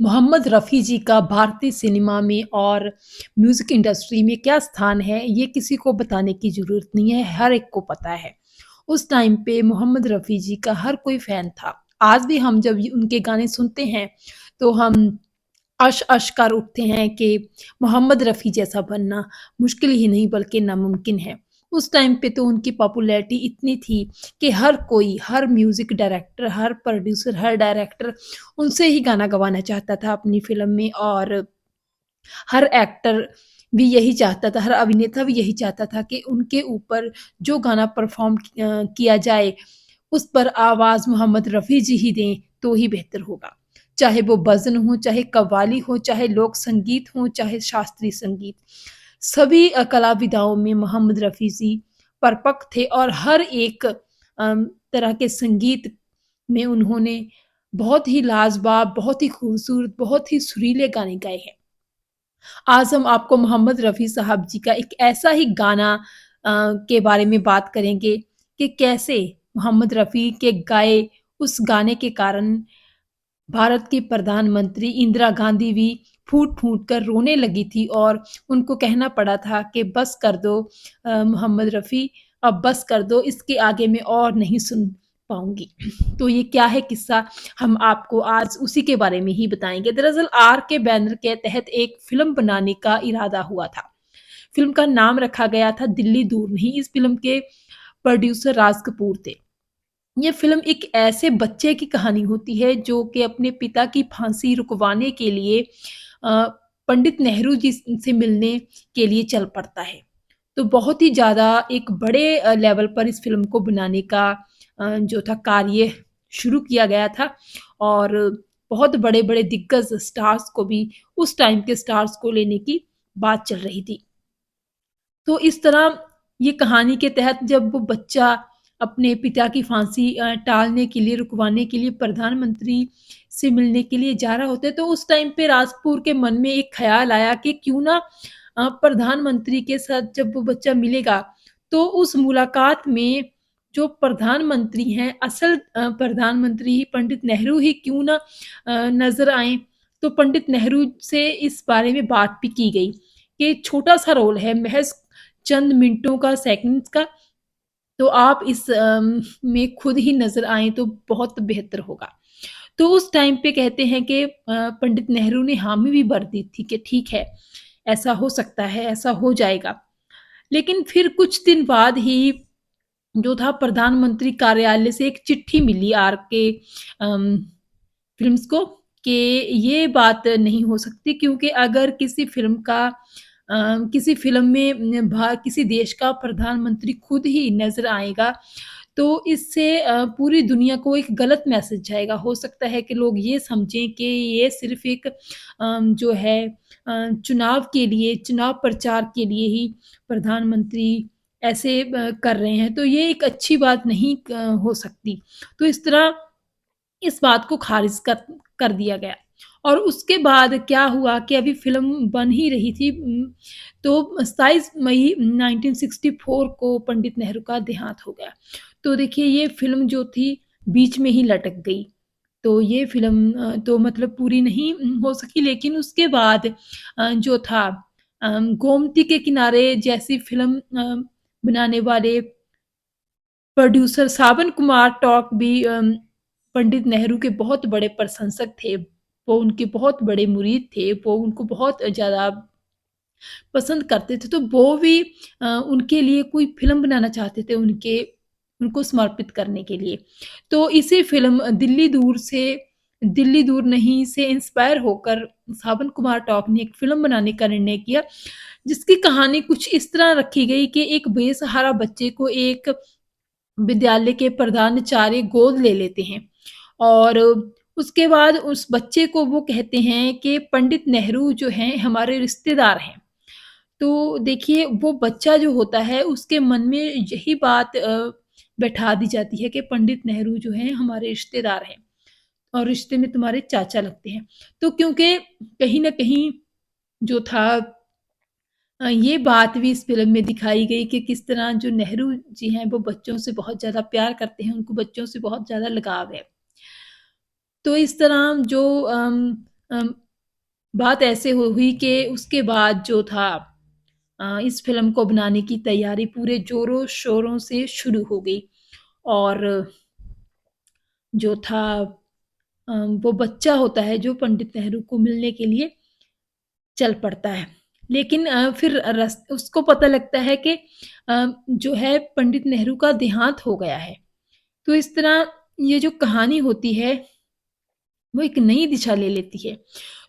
मोहम्मद रफ़ी जी का भारतीय सिनेमा में और म्यूज़िक इंडस्ट्री में क्या स्थान है, ये किसी को बताने की ज़रूरत नहीं है, हर एक को पता है। उस टाइम पे मोहम्मद रफ़ी जी का हर कोई फ़ैन था। आज भी हम जब ये उनके गाने सुनते हैं, तो हम अश-अश कर उठते हैं कि मोहम्मद रफ़ी जैसा बनना मुश्किल ही नहीं बल्कि नामुमकिन है। उस टाइम पे तो उनकी पॉपुलैरिटी इतनी थी कि हर कोई, हर म्यूज़िक डायरेक्टर, हर प्रोड्यूसर, हर डायरेक्टर उनसे ही गाना गवाना चाहता था अपनी फ़िल्म में और हर एक्टर भी यही चाहता था, हर अभिनेता भी यही चाहता था कि उनके ऊपर जो गाना परफ़ॉर्म किया जाए, उस पर आवाज़ मोहम्मद रफ़ी जी ही दें, तो ही बेहतर होगा। चाहे वो भजन हो, चाहे कव्वाली हो, चाहे लोक संगीत हो, चाहे शास्त्रीय संगीत। सभी कला विधाओं में मोहम्मद रफ़ी जी परिपक्व थे और हर एक तरह के संगीत में उन्होंने बहुत ही लाजवाब, बहुत ही खूबसूरत, बहुत ही सुरीले गाने गाए हैं। आज हम आपको मोहम्मद रफ़ी साहब जी का एक ऐसा ही गाना के बारे में बात करेंगे कि कैसे मोहम्मद रफ़ी के गाए उस गाने के कारण भारत की प्रधानमंत्री इंदिरा गांधी भी फूट-फूट कर रोने लगी थी और उनको कहना पड़ा था कि बस कर दो मोहम्मद रफ़ी अब बस कर दो, इसके आगे मैं और नहीं सुन पाऊँगी। तो ये क्या है किस्सा, हम आपको आज उसी के बारे में ही बताएँगे। दरअसल आर के बैनर के तहत एक फ़िल्म बनाने का इरादा हुआ था। फ़िल्म का नाम रखा गया था दिल्ली दूर नहीं, इस फ़िल्म के प्रोड्यूसर राज कपूर थे। ये फ़िल्म एक ऐसे बच्चे की कहानी होती है जो कि अपने पिता की फांसी रुकवाने के लिए पंडित नेहरू जी से मिलने के लिए चल पड़ता है। तो बहुत ही ज़्यादा एक बड़े लेवल पर इस फ़िल्म को बनाने का जो था कार्य शुरू किया गया था और बहुत बड़े-बड़े दिग्गज स्टार्स को भी उस टाइम के स्टार्स को लेने की बात चल रही थी। तो इस तरह ये कहानी के तहत जब वो बच्चा अपने पिता की फांसी टालने के लिए, रुकवाने के लिए प्रधानमंत्री से मिलने के लिए जा रहा होता है, तो उस टाइम पे राजपूर के मन में एक ख़्याल आया कि क्यों ना प्रधानमंत्री के साथ जब वो बच्चा मिलेगा, तो उस मुलाकात में जो प्रधानमंत्री हैं, असल प्रधानमंत्री पंडित नेहरू ही क्यों ना नज़र आएँ। तो पंडित नेहरू से इस बारे में बात भी की गई कि छोटा-सा रोल है, महज़ चंद मिनटों का, सेकंड्स का, तो आप इस में खुद ही नज़र आएँ तो बहुत बेहतर होगा। तो उस टाइम पे कहते हैं कि पंडित नेहरू ने हामी भी भर दी थी कि ठीक है, ऐसा हो सकता है, ऐसा हो जाएगा। लेकिन फिर कुछ दिन बाद ही जो था प्रधानमंत्री कार्यालय से एक चिट्ठी मिली आर के अम, फ़िल्म्स को कि ये बात नहीं हो सकती क्योंकि अगर किसी फ़िल्म में किसी देश का प्रधानमंत्री खुद ही नज़र आएगा, तो इससे पूरी दुनिया को एक गलत मैसेज जाएगा। हो सकता है कि लोग ये समझें कि ये सिर्फ़ एक जो है चुनाव के लिए, चुनाव प्रचार के लिए ही प्रधानमंत्री ऐसे कर रहे हैं, तो ये एक अच्छी बात नहीं हो सकती। तो इस तरह इस बात को खारिज कर दिया गया और उसके बाद क्या हुआ कि अभी फ़िल्म बन ही रही थी तो 27 मई 1964 को पंडित नेहरू का देहांत हो गया। तो देखिए ये फ़िल्म जो थी बीच में ही लटक गई। तो ये फ़िल्म तो मतलब पूरी नहीं हो सकी लेकिन उसके बाद जो था गोमती के किनारे जैसी फ़िल्म बनाने वाले प्रोड्यूसर सावन कुमार टॉक भी पंडित नेहरू के बहुत बड़े प्रशंसक थे। वो उनके बहुत बड़े मुरीद थे, वो उनको बहुत ज़्यादा पसंद करते थे, तो वो भी उनके लिए कोई फ़िल्म बनाना चाहते थे उनको समर्पित करने के लिए। तो इसी फ़िल्म दिल्ली दूर नहीं से इंस्पायर होकर सावन कुमार टॉक ने एक फ़िल्म बनाने का निर्णय किया, जिसकी कहानी कुछ इस तरह रखी गई कि एक बेसहारा बच्चे को एक विद्यालय के प्रधानाचार्य गोद ले लेते हैं और उसके बाद उस बच्चे को वो कहते हैं कि पंडित नेहरू जो हैं हमारे रिश्तेदार हैं। तो देखिए वो बच्चा जो होता है उसके मन में यही बात बैठा दी जाती है कि पंडित नेहरू जो हैं हमारे रिश्तेदार हैं और रिश्ते में तुम्हारे चाचा लगते हैं। तो क्योंकि कहीं न कहीं जो था ये बात भी इस फ़िल्म में दिखाई गई कि किस तरह जो नेहरू जी हैं, वो बच्चों से बहुत ज़्यादा प्यार करते हैं, उनको बच्चों से बहुत ज़्यादा लगाव है। तो इस तरह जो अम, बात ऐसे हुई कि उसके बाद जो था इस फ़िल्म को बनाने की तैयारी पूरे ज़ोरों-शोरों से शुरू हो गई और जो था वो बच्चा होता है जो पंडित नेहरू को मिलने के लिए चल पड़ता है। लेकिन फिर रस उसको पता लगता है कि जो है पंडित नेहरू का देहांत हो गया है। तो इस तरह ये जो कहानी होती है, वो एक नई दिशा ले लेती है।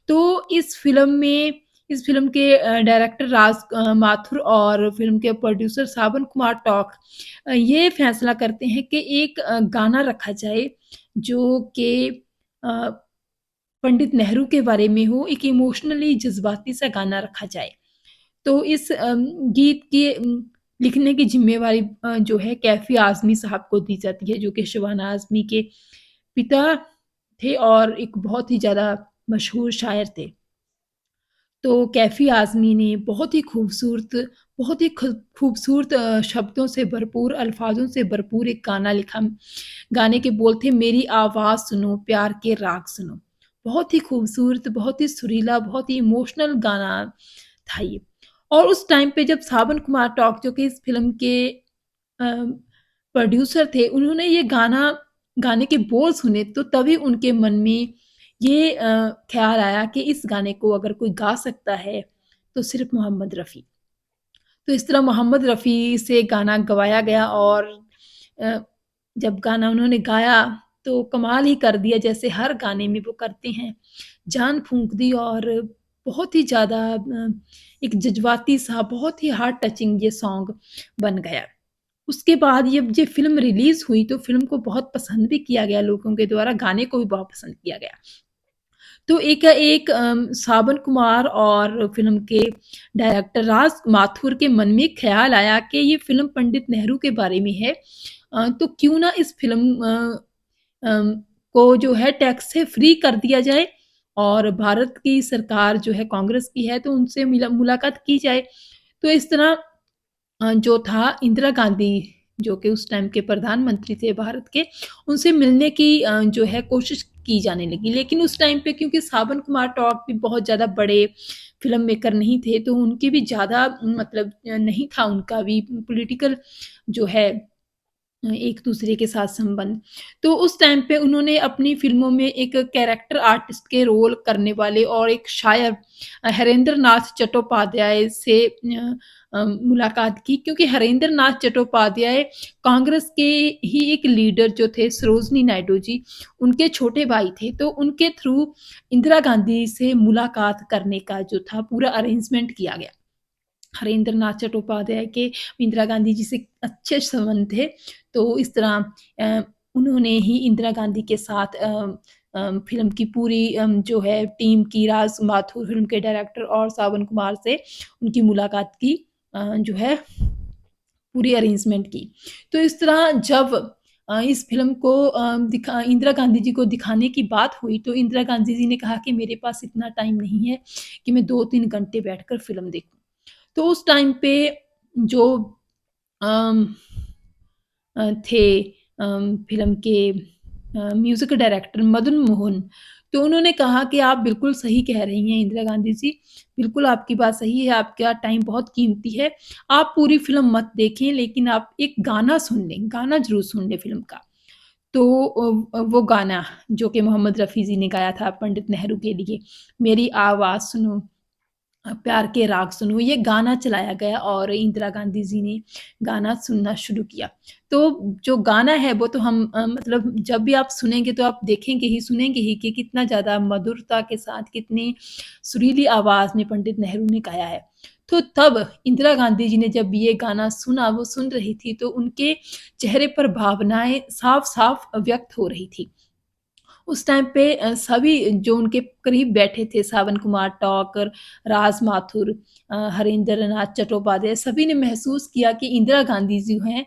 तो इस फ़िल्म के डायरेक्टर माथुर और फ़िल्म के प्रोड्यूसर सावन कुमार टॉक ये फ़ैसला करते हैं कि एक गाना रखा जाए जो कि अ, पंडित नेहरू के बारे में हो, एक इमोशनली जज़्बाती सा गाना रखा जाए। तो इस गीत के लिखने की ज़िम्मेवारी जो है कैफ़ी आज़मी साहब को दी जाती है, जो कि शबाना आज़मी के पिता थे और एक बहुत ही ज़्यादा मशहूर शायर थे। तो कैफ़ी आज़मी ने बहुत ही खूबसूरत शब्दों से भरपूर, अल्फ़ाज़ों से भरपूर एक गाना लिखा। गाने के बोल थे मेरी आवाज़ सुनो, प्यार के राग सुनो। बहुत ही खूबसूरत, बहुत ही सुरीला, बहुत ही इमोशनल गाना था ये। और उस टाइम पे जब सावन कुमार टॉक जो कि इस फ़िल्म के अ, प्रोड्यूसर थे, उन्होंने ये गाने के बोल सुने तो तभी उनके मन में ये ख़्याल आया कि इस गाने को अगर कोई गा सकता है, तो सिर्फ़ मोहम्मद रफ़ी। तो इस तरह मोहम्मद रफ़ी से गाना गवाया गया और अ, जब गाना उन्होंने गाया तो कमाल ही कर दिया जैसे हर गाने में वो करते हैं। जान फूँक दी और बहुत ही ज़्यादा एक जज़्बाती सा बहुत ही हार्ट टचिंग ये सॉन्ग बन गया। उसके बाद ये फ़िल्म रिलीज़ हुई तो फ़िल्म को बहुत पसंद भी किया गया लोगों के द्वारा, गाने को भी बहुत पसंद किया गया। तो एकाएक सावन कुमार और फ़िल्म के डायरेक्टर राज माथुर के मन में ख़्याल आया कि ये फ़िल्म पंडित नेहरू के बारे में है तो क्यों ना इस फ़िल्म अम, को जो है टैक्स से फ्री कर दिया जाए और भारत की सरकार जो है कांग्रेस की है तो उनसे मुलाकात की जाए। तो इस तरह जो था इंदिरा गांधी जो कि उस टाइम के प्रधानमंत्री थे भारत के, उनसे मिलने की जो है कोशिश की जाने लगी। लेकिन उस टाइम पे क्योंकि सावन कुमार टॉप भी बहुत ज़्यादा बड़े फ़िल्म मेकर नहीं थे, तो उनकी भी ज़्यादा मतलब नहीं था उनका भी पॉलिटिकल जो है एक-दूसरे के साथ संबंध। तो उस टाइम पे उन्होंने अपनी फ़िल्मों में एक कैरेक्टर आर्टिस्ट के रोल करने वाले और एक शायर हरेंद्र नाथ चट्टोपाध्याय से मुलाकात की क्योंकि हरेंद्र नाथ चट्टोपाध्याय कांग्रेस के ही एक लीडर जो थे सरोजिनी नायडू जी, उनके छोटे भाई थे। तो उनके थ्रू इंदिरा गांधी से मुलाकात करने का जो था पूरा अरेंजमेंट किया गया। हरेंद्र नाथ चट्टोपाध्याय के इंदिरा गांधी जी से अच्छे संबंध थे। तो इस तरह अ, उन्होंने ही इंदिरा गांधी के साथ फ़िल्म की पूरी जो है टीम की राज माथुर फ़िल्म के डायरेक्टर और सावन कुमार से उनकी मुलाकात की जो है पूरी अरेंजमेंट की। तो इस तरह जब इस फ़िल्म को इंदिरा गांधी जी को दिखाने की बात हुई, तो इंदिरा गांधी जी ने कहा कि मेरे पास इतना टाइम नहीं है कि मैं 2-3 घंटे बैठकर फ़िल्म देखूँ। तो उस टाइम पे जो अम, थे फ़िल्म के म्यूज़िक डायरेक्टर मदन मोहन, तो उन्होंने कहा कि आप बिल्कुल सही कह रही हैं इंदिरा गांधी जी, बिल्कुल आपकी बात सही है, आपका टाइम बहुत कीमती है। आप पूरी फ़िल्म मत देखें लेकिन आप एक गाना सुन लें, गाना ज़रूर सुन लें फ़िल्म का। तो वो गाना जो कि मोहम्मद रफ़ी जी ने गाया था पंडित नेहरू के लिए, मेरी आवाज़ सुनो प्यार के राग सुनो, ये गाना चलाया गया और इंदिरा गांधी जी ने गाना सुनना शुरू किया। तो जो गाना है वो तो हम मतलब जब भी आप सुनेंगे तो आप देखेंगे ही, सुनेंगे ही कि कितना ज़्यादा मधुरता के साथ, कितनी सुरीली आवाज़ में पंडित नेहरू ने गाया है। तो तब इंदिरा गांधी जी ने जब ये गाना सुना, वो सुन रही थी, तो उनके चेहरे पर भावनाएँ साफ-साफ व्यक्त हो रही थी। उस टाइम पे सभी जो उनके करीब बैठे थे सावन कुमार टॉक, राज माथुर हरेंद्र नाथ चट्टोपाध्याय सभी ने महसूस किया कि इंदिरा गांधी जो हैं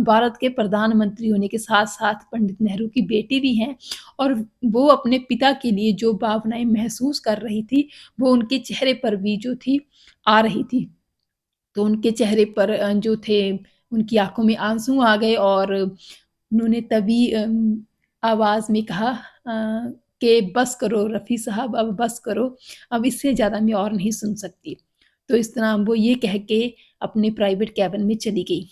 भारत के प्रधानमंत्री होने के साथ-साथ पंडित नेहरू की बेटी भी हैं और वो अपने पिता के लिए जो भावनाएँ महसूस कर रही थी, वो उनके चेहरे पर भी जो थी आ रही थी। तो उनके चेहरे पर जो थे उनकी आँखों में आँसू आ गए और उन्होंने तभी आवाज़ में कहा कि बस करो रफ़ी साहब अब बस करो, अब इससे ज़्यादा मैं और नहीं सुन सकती। तो इस तरह वो ये कह के अपने प्राइवेट केबिन में चली गई।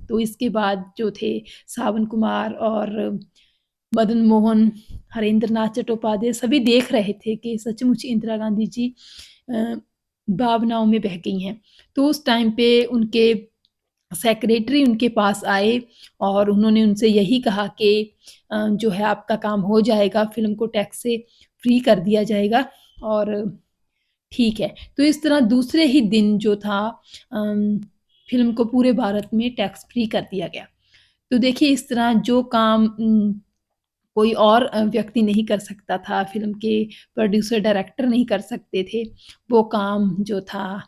तो इसके बाद जो थे सावन कुमार और मदन मोहन, हरेंद्र नाथ चट्टोपाध्याय सभी देख रहे थे कि सचमुच इंदिरा गांधी जी अ, भावनाओं में बह गई हैं। तो उस टाइम पे उनके सेक्रेटरी उनके पास आए और उन्होंने उनसे यही कहा कि जो है आपका काम हो जाएगा, फ़िल्म को टैक्स से फ्री कर दिया जाएगा और ठीक है। तो इस तरह दूसरे ही दिन जो था अम, फ़िल्म को पूरे भारत में टैक्स फ्री कर दिया गया। तो देखिए इस तरह जो काम कोई और व्यक्ति नहीं कर सकता था, फ़िल्म के प्रोड्यूसर, डायरेक्टर नहीं कर सकते थे, वो काम जो था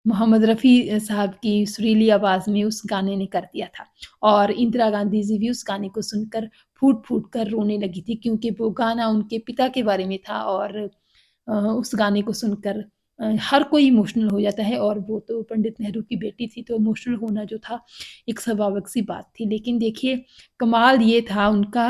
मोहम्मद रफ़ी साहब की सुरीली आवाज़ में उस गाने ने कर दिया था। और इंदिरा गांधी जी भी उस गाने को सुनकर फूट-फूट कर रोने लगी थी क्योंकि वो गाना उनके पिता के बारे में था और उस गाने को सुनकर हर कोई इमोशनल हो जाता है और वो तो पंडित नेहरू की बेटी थी तो इमोशनल होना जो था एक स्वाभाविक सी बात थी। लेकिन देखिए कमाल ये था उनका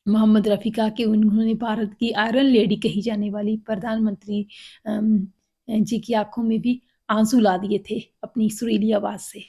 मोहम्मद रफ़ी का कि उन्होंने भारत की आयरन लेडी कही जाने वाली प्रधानमंत्री जी की आँखों में भी आँसू ला दिए थे अपनी सुरीली आवाज़ से।